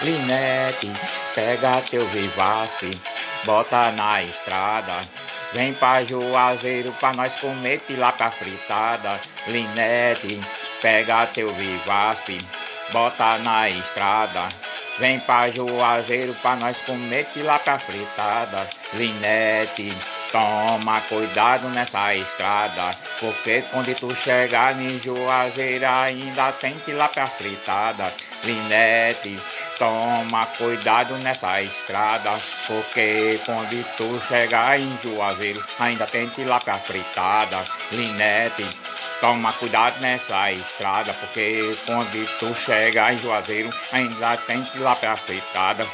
Linete, pega teu Vivasp, bota na estrada. Vem pra Juazeiro pra nós comer tilápia fritada. Linete, pega teu Vivasp, bota na estrada. Vem pra Juazeiro pra nós comer tilápia fritada. Linete, toma cuidado nessa estrada, porque quando tu chegar em Juazeiro ainda tem tilápia fritada. Linete, toma cuidado nessa estrada, porque quando tu chegar em Juazeiro ainda tem tilápia fritada. Linete, toma cuidado nessa estrada, porque quando tu chegar em Juazeiro ainda tem tilápia fritada.